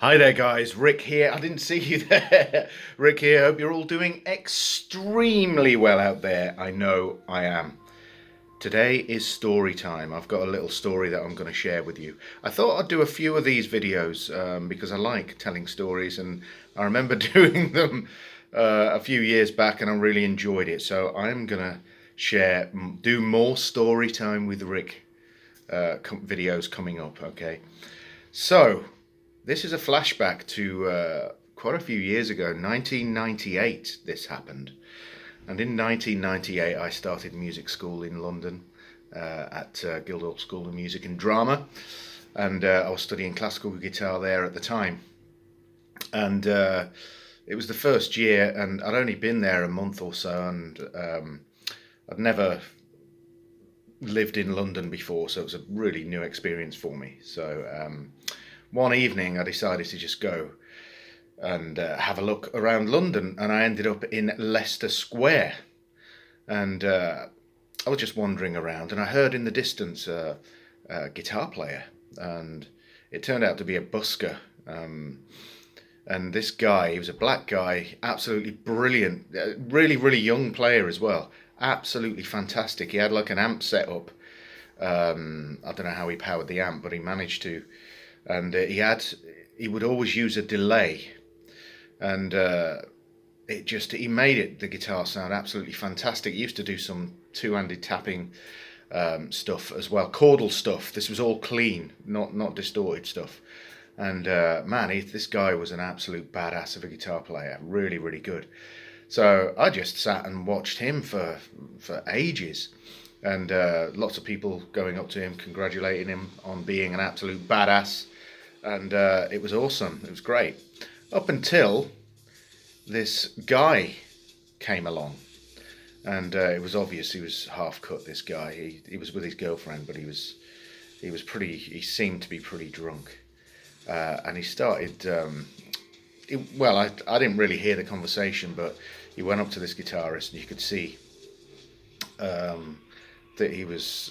Hi there guys, Rick here. I didn't see you there. Rick here. Hope you're all doing extremely well out there. I know I am. Today is story time. I've got a little story that I'm going to share with you. I thought I'd do a few of these videos because I like telling stories, and I remember doing them a few years back and I really enjoyed it. So I'm going to do more story time with Rick videos coming up, okay? So, this is a flashback to quite a few years ago, 1998 this happened. And in 1998 I started music school in London at Guildhall School of Music and Drama. And I was studying classical guitar there at the time. And it was the first year, and I'd only been there a month or so, and I'd never lived in London before, so it was a really new experience for me. So one evening I decided to just go and have a look around London, and I ended up in Leicester Square. And I was just wandering around, and I heard in the distance a guitar player, and it turned out to be a busker. And this guy, he was a black guy, absolutely brilliant, really, really young player as well. Absolutely fantastic. He had like an amp set up. I don't know how he powered the amp, but he managed to. And he would always use a delay, and he made the guitar sound absolutely fantastic. He used to do some two-handed tapping stuff as well, chordal stuff. This was all clean, not distorted stuff. And man, this guy was an absolute badass of a guitar player, really, really good. So I just sat and watched him for ages, and lots of people going up to him, congratulating him on being an absolute badass, and it was awesome. It was great, up until this guy came along, and it was obvious he was half cut. This guy, he was with his girlfriend, but he seemed to be pretty drunk, and he started. I didn't really hear the conversation, but he went up to this guitarist, and you could see that he was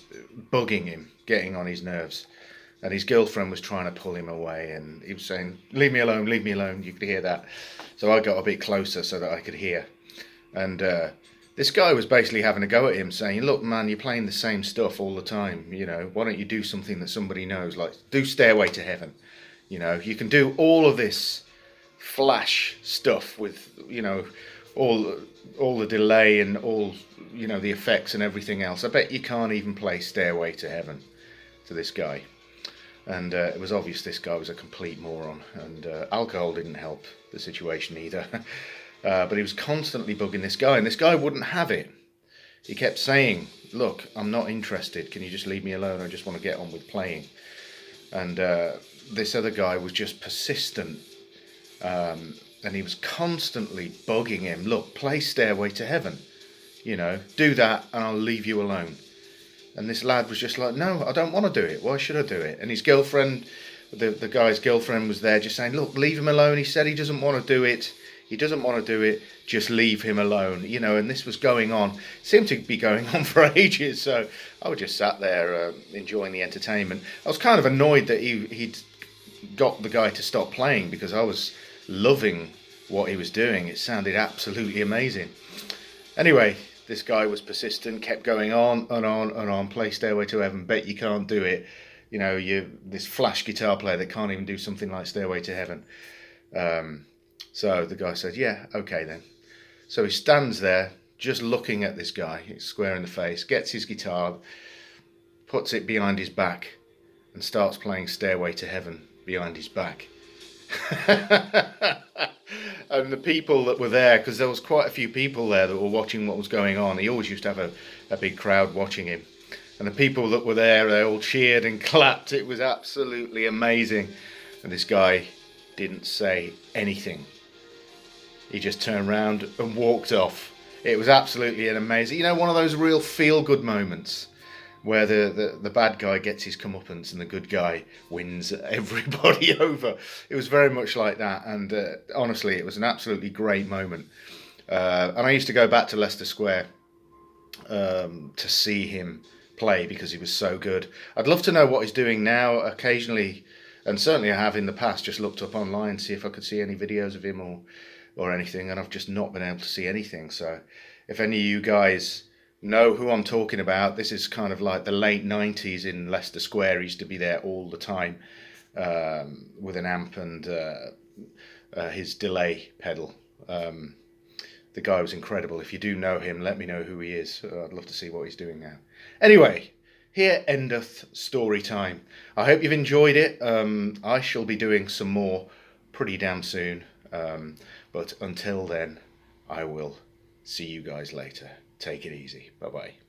bugging him, getting on his nerves. And his girlfriend was trying to pull him away, and he was saying, leave me alone, leave me alone. You could hear that. So I got a bit closer so that I could hear. And this guy was basically having a go at him, saying, look, man, you're playing the same stuff all the time. You know, why don't you do something that somebody knows? Like, do Stairway to Heaven. You know, you can do all of this flash stuff with, you know, all the delay and all, you know, the effects and everything else. I bet you can't even play Stairway to Heaven to this guy. And it was obvious this guy was a complete moron, and alcohol didn't help the situation either. But he was constantly bugging this guy, and this guy wouldn't have it. He kept saying, look, I'm not interested, can you just leave me alone? I just want to get on with playing. And this other guy was just persistent, and he was constantly bugging him, look, play Stairway to Heaven, you know, do that and I'll leave you alone. And this lad was just like, no, I don't want to do it. Why should I do it? And his girlfriend, the guy's girlfriend, was there just saying, look, leave him alone. He said he doesn't want to do it. He doesn't want to do it. Just leave him alone. You know, and this was going on, seemed to be going on for ages. So I was just sat there enjoying the entertainment. I was kind of annoyed that he'd got the guy to stop playing, because I was loving what he was doing. It sounded absolutely amazing. Anyway, this guy was persistent, kept going on and on and on. Play Stairway to Heaven, bet you can't do it. You know, this flash guitar player that can't even do something like Stairway to Heaven. So the guy said, yeah, okay then. So he stands there just looking at this guy, square in the face, gets his guitar, puts it behind his back, and starts playing Stairway to Heaven behind his back. And the people that were there, because there was quite a few people there that were watching what was going on. He always used to have a big crowd watching him. And the people that were there, they all cheered and clapped. It was absolutely amazing. And this guy didn't say anything. He just turned around and walked off. It was absolutely an amazing, you know, one of those real feel-good moments where the bad guy gets his comeuppance and the good guy wins everybody over. It was very much like that, and honestly, it was an absolutely great moment. And I used to go back to Leicester Square to see him play because he was so good. I'd love to know what he's doing now. Occasionally, And certainly I have in the past just looked up online to see if I could see any videos of him or anything, and I've just not been able to see anything. So if any of you guys know who I'm talking about, this is kind of like the late 90s in Leicester Square. He used to be there all the time with an amp and his delay pedal. The guy was incredible. If you do know him, let me know who he is. I'd love to see what he's doing now. Anyway, here endeth story time. I hope you've enjoyed it. I shall be doing some more pretty damn soon. But until then, I will see you guys later. Take it easy. Bye-bye.